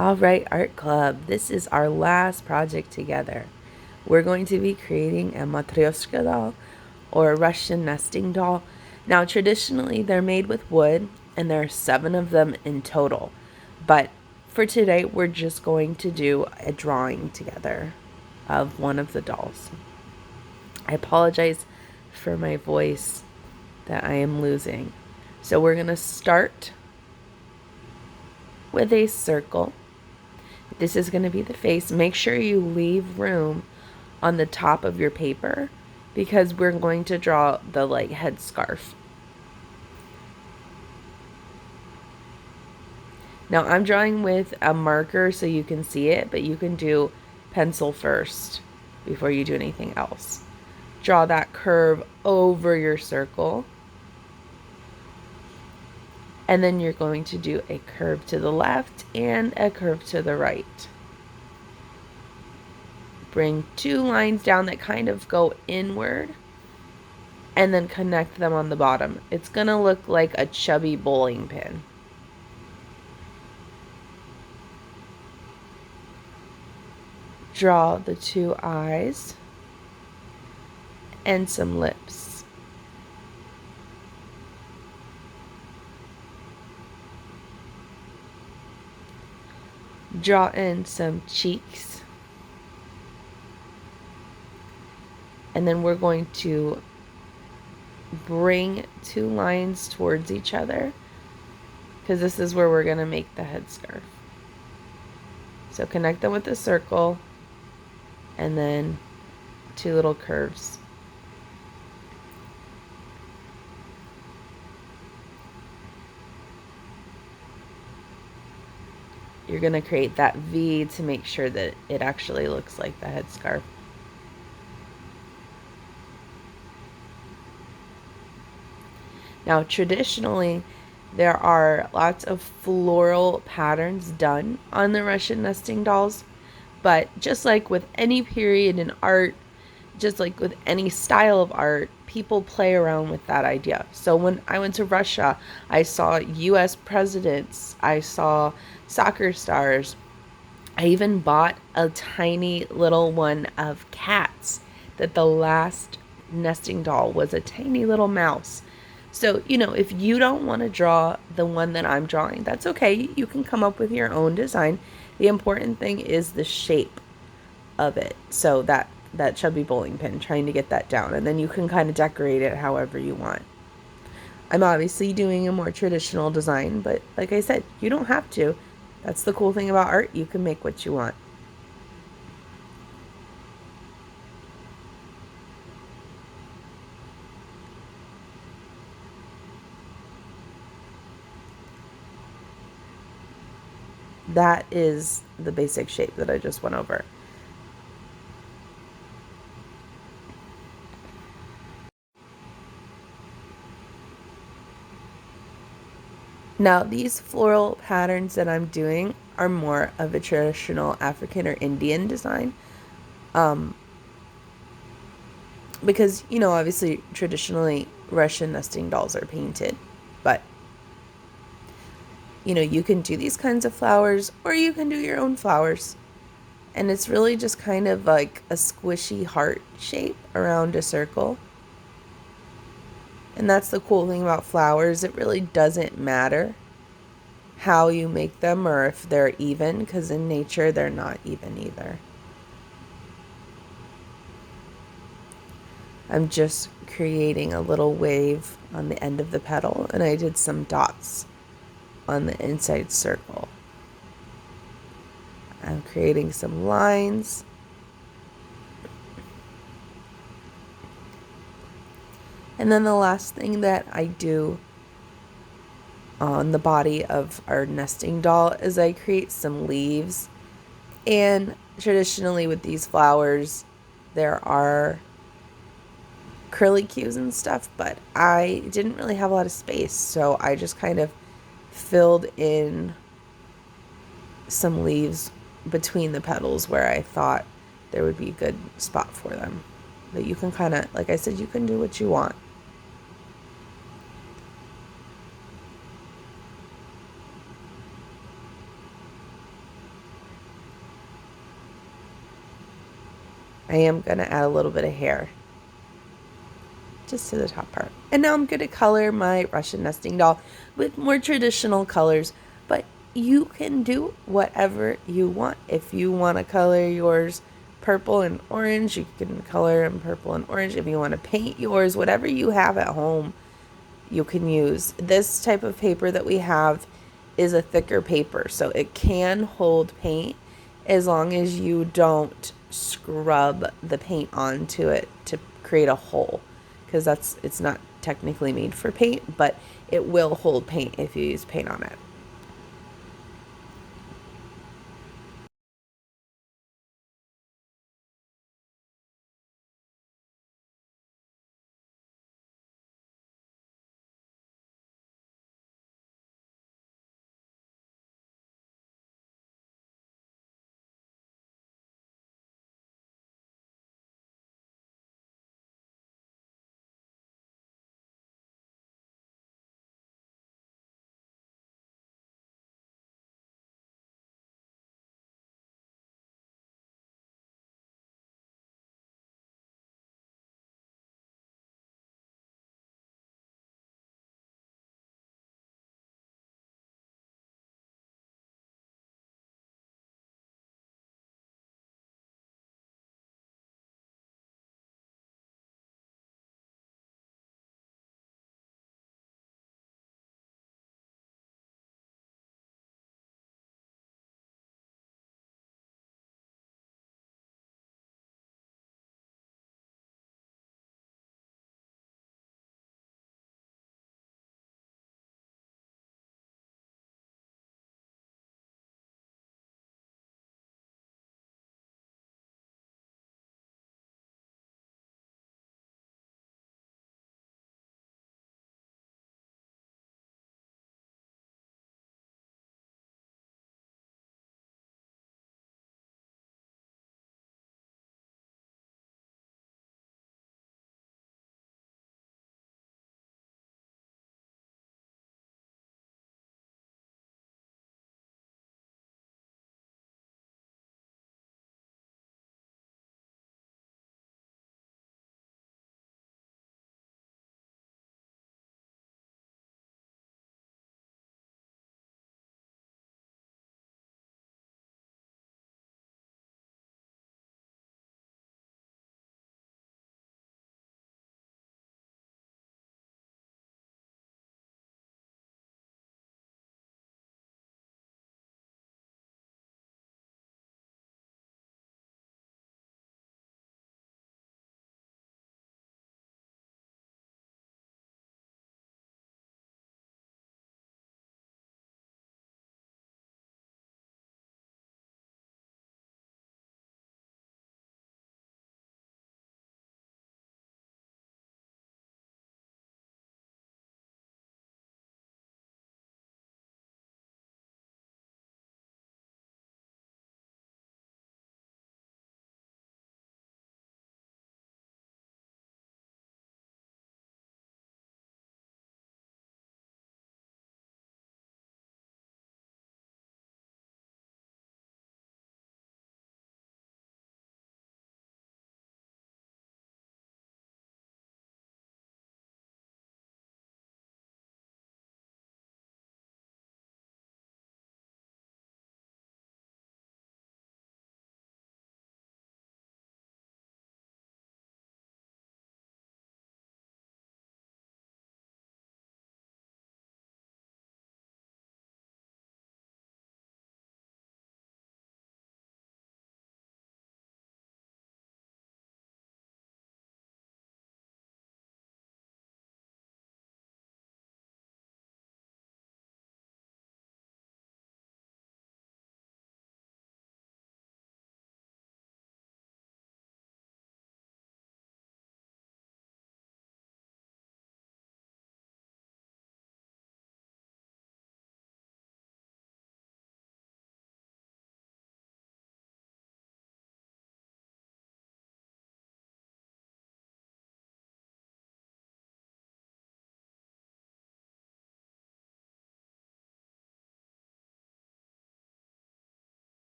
All right, Art Club, this is our last project together. We're going to be creating a matryoshka doll or a Russian nesting doll. Now, traditionally, they're made with wood, and there are 7 of them in total. But for today, we're just going to do a drawing together of one of the dolls. I apologize for my voice that I am losing. So we're going to start with a circle. This is going to be the face. Make sure you leave room on the top of your paper because we're going to draw the headscarf. Now I'm drawing with a marker so you can see it, but you can do pencil first before you do anything else. Draw that curve over your circle. And then you're going to do a curve to the left and a curve to the right. Bring 2 lines down that kind of go inward and then connect them on the bottom. It's going to look like a chubby bowling pin. Draw the 2 eyes and some lips. Draw in some cheeks. And then we're going to bring 2 lines towards each other because this is where we're going to make the headscarf. So connect them with a circle and then 2 little curves. You're going to create that V to make sure that it actually looks like the headscarf. Now, traditionally, there are lots of floral patterns done on the Russian nesting dolls, but just like with any period in art, just like with any style of art, people play around with that idea. So when I went to Russia, I saw US presidents, I saw soccer stars. I even bought a tiny little one of cats that the last nesting doll was a tiny little mouse. So, if you don't want to draw the one that I'm drawing, that's okay. You can come up with your own design. The important thing is the shape of it. So that chubby bowling pin, trying to get that down. And then you can kind of decorate it however you want. I'm obviously doing a more traditional design, but like I said, you don't have to. That's the cool thing about art. You can make what you want. That is the basic shape that I just went over. Now, these floral patterns that I'm doing are more of a traditional African or Indian design. Because, obviously, traditionally, Russian nesting dolls are painted. But, you can do these kinds of flowers or you can do your own flowers. And it's really just kind of like a squishy heart shape around a circle. And that's the cool thing about flowers. It really doesn't matter how you make them or if they're even, because in nature they're not even either. I'm just creating a little wave on the end of the petal, and I did some dots on the inside circle. I'm creating some lines. And then the last thing that I do on the body of our nesting doll is I create some leaves. And traditionally with these flowers, there are curlicues and stuff, but I didn't really have a lot of space, so I just kind of filled in some leaves between the petals where I thought there would be a good spot for them. But you can kind of, like I said, you can do what you want. I am going to add a little bit of hair just to the top part. And now I'm going to color my Russian nesting doll with more traditional colors, but you can do whatever you want. If you want to color yours purple and orange, you can color them purple and orange. If you want to paint yours, whatever you have at home, you can use. This type of paper that we have is a thicker paper, so it can hold paint as long as you don't scrub the paint onto it to create a hole, because it's not technically made for paint, but it will hold paint if you use paint on it.